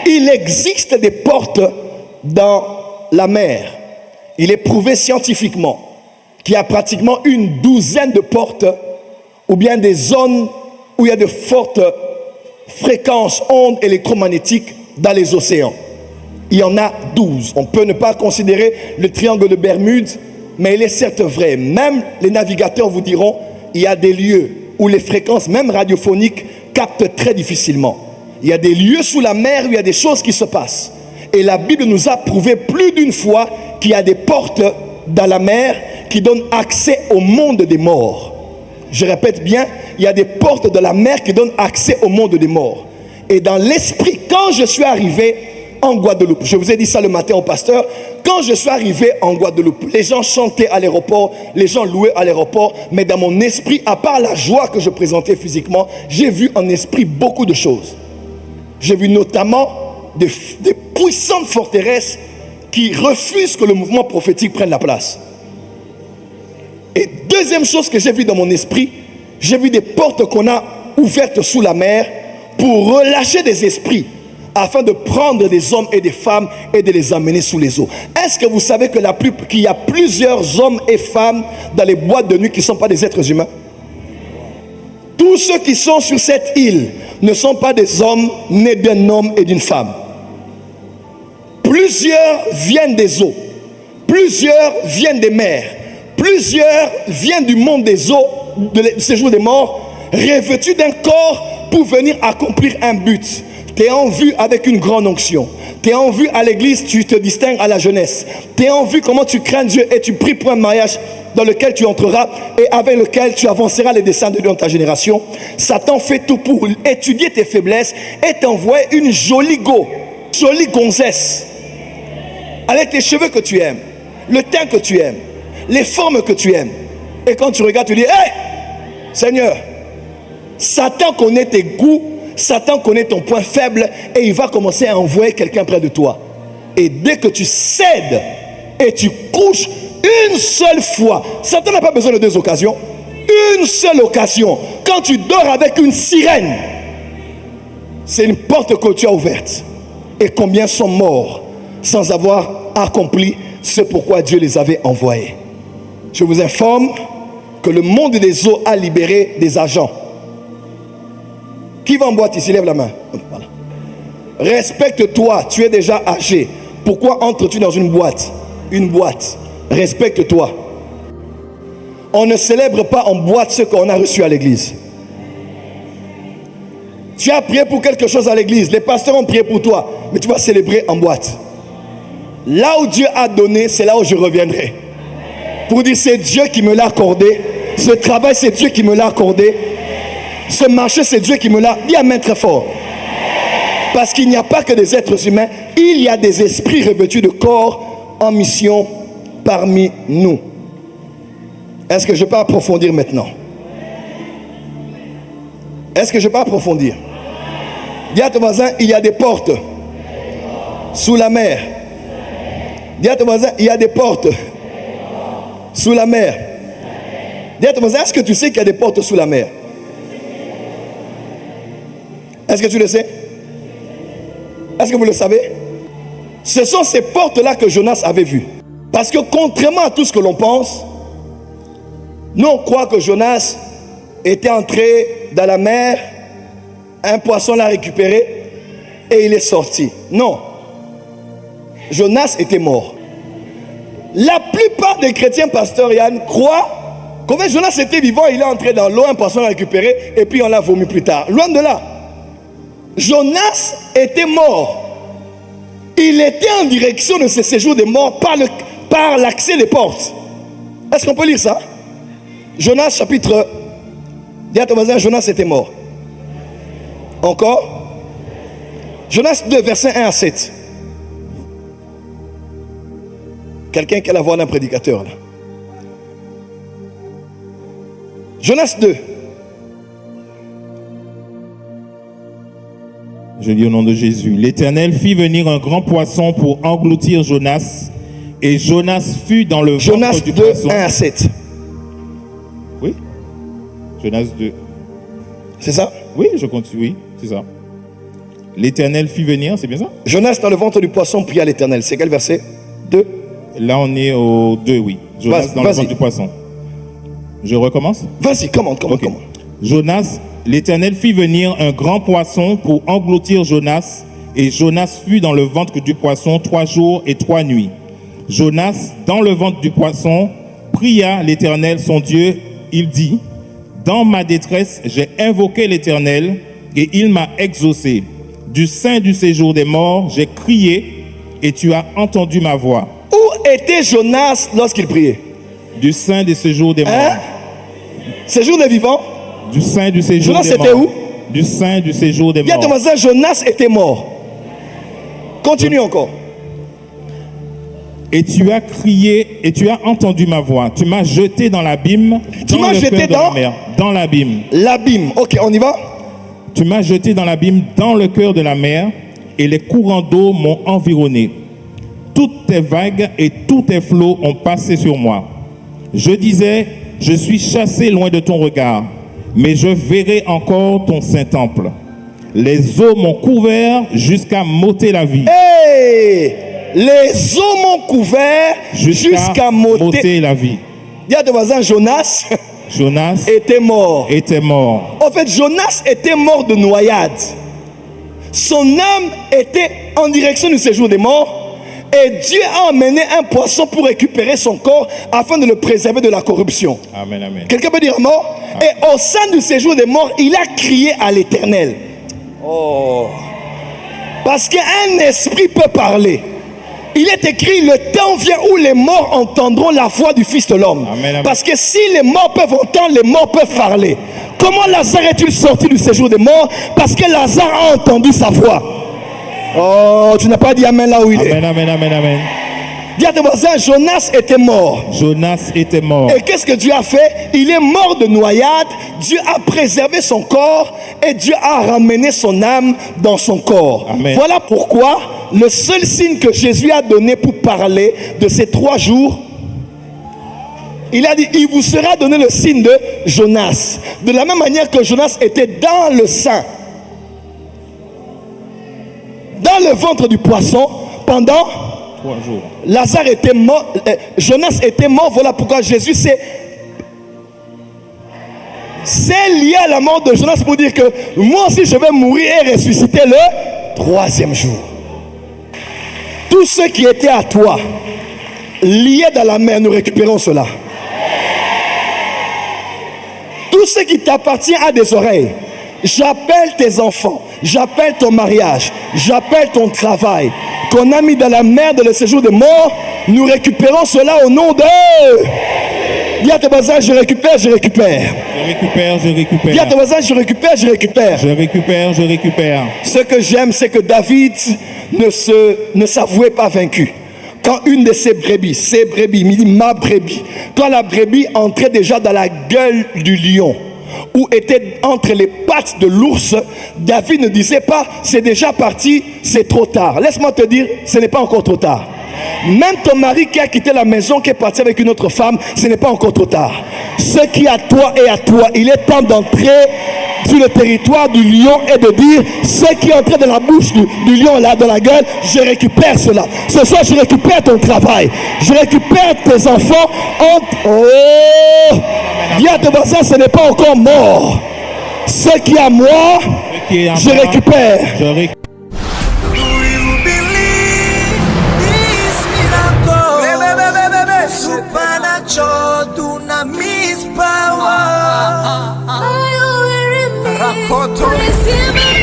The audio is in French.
il existe des portes dans la mer. Il est prouvé scientifiquement qu'il y a pratiquement une douzaine de portes ou bien des zones où il y a de fortes fréquences, ondes électromagnétiques dans les océans. Il y en a 12. On peut ne pas considérer le triangle de Bermude, mais il est certes vrai. Même les navigateurs vous diront, il y a des lieux où les fréquences, même radiophoniques, captent très difficilement. Il y a des lieux sous la mer où il y a des choses qui se passent. Et la Bible nous a prouvé plus d'une fois qu'il y a des portes dans la mer qui donnent accès au monde des morts. Je répète bien, il y a des portes de la mer qui donnent accès au monde des morts. Et dans l'esprit, quand je suis arrivé en Guadeloupe, je vous ai dit ça le matin au pasteur, quand je suis arrivé en Guadeloupe, les gens chantaient à l'aéroport, les gens louaient à l'aéroport, mais dans mon esprit, à part la joie que je présentais physiquement, j'ai vu en esprit beaucoup de choses. J'ai vu notamment des puissantes forteresses qui refusent que le mouvement prophétique prenne la place. Et deuxième chose que j'ai vu dans mon esprit, j'ai vu des portes qu'on a ouvertes sous la mer pour relâcher des esprits afin de prendre des hommes et des femmes et de les amener sous les eaux. Est-ce que vous savez que qu'il y a plusieurs hommes et femmes dans les boîtes de nuit qui ne sont pas des êtres humains? Tous ceux qui sont sur cette île ne sont pas des hommes nés d'un homme et d'une femme. Plusieurs viennent des eaux, plusieurs viennent des mers, plusieurs viennent du monde des eaux, du séjour des morts, revêtus d'un corps pour venir accomplir un but. Tu es en vue avec une grande onction. Tu es en vue à l'église, tu te distingues à la jeunesse. Tu es en vue comment tu crains Dieu et tu pries pour un mariage dans lequel tu entreras et avec lequel tu avanceras les desseins de Dieu dans ta génération. Satan fait tout pour étudier tes faiblesses et t'envoie une jolie gonzesse avec les cheveux que tu aimes, le teint que tu aimes, les formes que tu aimes. Et quand tu regardes, tu dis, hey, Seigneur, Satan connaît tes goûts, Satan connaît ton point faible et il va commencer à envoyer quelqu'un près de toi. Et dès que tu cèdes et tu couches une seule fois, Satan n'a pas besoin de deux occasions, une seule occasion, quand tu dors avec une sirène, c'est une porte que tu as ouverte. Et combien sont morts sans avoir accompli ce pourquoi Dieu les avait envoyés. Je vous informe que le monde des eaux a libéré des agents. Qui va en boîte ici? Lève la main. Voilà. Respecte-toi, tu es déjà âgé. Pourquoi entres-tu dans une boîte? Une boîte. Respecte-toi. On ne célèbre pas en boîte ce qu'on a reçu à l'église. Tu as prié pour quelque chose à l'église, les pasteurs ont prié pour toi, mais tu vas célébrer en boîte. Là où Dieu a donné, c'est là où je reviendrai. Pour dire, c'est Dieu qui me l'a accordé. Ce travail, c'est Dieu qui me l'a accordé. Ce marché, c'est Dieu qui me l'a. Dis amen très fort. Parce qu'il n'y a pas que des êtres humains, il y a des esprits revêtus de corps en mission parmi nous. Est-ce que je peux approfondir maintenant? Est-ce que je peux approfondir? Dis à ton voisin, il y a des portes sous la mer. Dis à ton voisin, il y a des portes sous la mer. Dis à ton voisin, est-ce que tu sais qu'il y a des portes sous la mer? Est-ce que tu le sais? Est-ce que vous le savez? Ce sont ces portes-là que Jonas avait vues. Parce que contrairement à tout ce que l'on pense, nous on croit que Jonas était entré dans la mer, un poisson l'a récupéré et il est sorti. Non. Jonas était mort. La plupart des chrétiens, pasteur Yann, croient que Jonas était vivant, il est entré dans l'eau, un poisson l'a récupéré et puis on l'a vomi plus tard. Loin de là. Jonas était mort. Il était en direction de ce séjour des morts par l'accès des portes. Est-ce qu'on peut lire ça? Jonas chapitre... Dis à ton voisin, Jonas était mort. Encore? Jonas 2, versets 1 à 7. Quelqu'un qui a la voix d'un prédicateur là. Jonas 2. Je lis au nom de Jésus. L'Éternel fit venir un grand poisson pour engloutir Jonas, et Jonas fut dans le ventre du poisson. Jonas 2, 1 à 7. Oui. Jonas 2. C'est ça? Oui, je continue. Oui, c'est ça. l'Éternel fit venir, c'est bien ça? Jonas dans le ventre du poisson pria l'Éternel. C'est quel verset? 2. Là, on est au 2, oui. Jonas dans le ventre du poisson. Je recommence? Vas-y, commande. Ok. Jonas, l'Éternel fit venir un grand poisson pour engloutir Jonas, et Jonas fut dans le ventre du poisson 3 jours et 3 nuits. Jonas, dans le ventre du poisson, pria l'Éternel son Dieu. Il dit, dans ma détresse, j'ai invoqué l'Éternel, et il m'a exaucé. Du sein du séjour des morts, j'ai crié, et tu as entendu ma voix. Où était Jonas lorsqu'il priait? Du sein du séjour des morts. Séjour des vivants? Du sein du séjour Jonas des morts. était où? Du sein du séjour des Il y a morts. ton voisin, Jonas était mort. Continue encore. Et tu as crié, et tu as entendu ma voix. Tu m'as jeté dans l'abîme, Tu m'as jeté cœur de la mer. Dans l'abîme. L'abîme. Ok, on y va? Tu m'as jeté dans l'abîme, dans le cœur de la mer, et les courants d'eau m'ont environné. Toutes tes vagues et tous tes flots ont passé sur moi. Je disais, je suis chassé loin de ton regard, mais je verrai encore ton saint temple. Les eaux m'ont couvert jusqu'à m'ôter la vie. Hey! Les eaux m'ont couvert jusqu'à m'ôter la vie. Il y a ton voisin, Jonas Jonas était mort. était mort. En fait, Jonas était mort de noyade. Son âme était en direction du séjour des morts. Et Dieu a emmené un poisson pour récupérer son corps afin de le préserver de la corruption. Amen, amen. Quelqu'un peut dire un mot? Et au sein du séjour des morts, il a crié à l'Éternel. Oh. Parce qu'un esprit peut parler. Il est écrit, le temps vient où les morts entendront la voix du Fils de l'homme. Amen, amen. Parce que si les morts peuvent entendre, les morts peuvent parler. Comment Lazare est-il sorti du séjour des morts? Parce que Lazare a entendu sa voix. Oh, tu n'as pas dit amen là où il est. Amen, amen, amen, amen. Dis à tes voisins, Jonas était mort. Jonas était mort. Et qu'est-ce que Dieu a fait? Il est mort de noyade. Dieu a préservé son corps et Dieu a ramené son âme dans son corps. Amen. Voilà pourquoi le seul signe que Jésus a donné pour parler de ces 3 jours, il a dit, il vous sera donné le signe de Jonas. De la même manière que Jonas était dans le sein, dans le ventre du poisson, pendant 3 jours. Lazare était mort, Jonas était mort. Voilà pourquoi Jésus s'est lié à la mort de Jonas pour dire que moi aussi je vais mourir et ressusciter le 3e jour. Tout ce qui était à toi, lié dans la mer, nous récupérons cela. Tout ce qui t'appartient à des oreilles, j'appelle tes enfants, j'appelle ton mariage, j'appelle ton travail, qu'on a mis dans la mer de le séjour des morts, nous récupérons cela au nom de... Dis à tes voisins, je récupère, je récupère. Je récupère, je récupère. Dis à tes voisins, je récupère, je récupère. Je récupère, je récupère. Ce que j'aime, c'est que David ne s'avouait pas vaincu. Quand une de ses brebis, il dit ma brebis, quand la brebis entrait déjà dans la gueule du lion, ou était entre les pattes de l'ours, David ne disait pas c'est déjà parti, c'est trop tard. Laisse-moi te dire, ce n'est pas encore trop tard. Même ton mari qui a quitté la maison, qui est parti avec une autre femme, ce n'est pas encore trop tard. Ce qui est à toi est à toi. Il est temps d'entrer sur le territoire du lion et de dire ce qui est entré dans la bouche du lion là, dans la gueule, je récupère cela. Ce soir, je récupère ton travail. Je récupère tes enfants. Oh! Dis à tes voisins, ce n'est pas encore mort. Ce qui est à moi, je récupère. Je récupère. Supernatural dunamis power. Are you hearing me?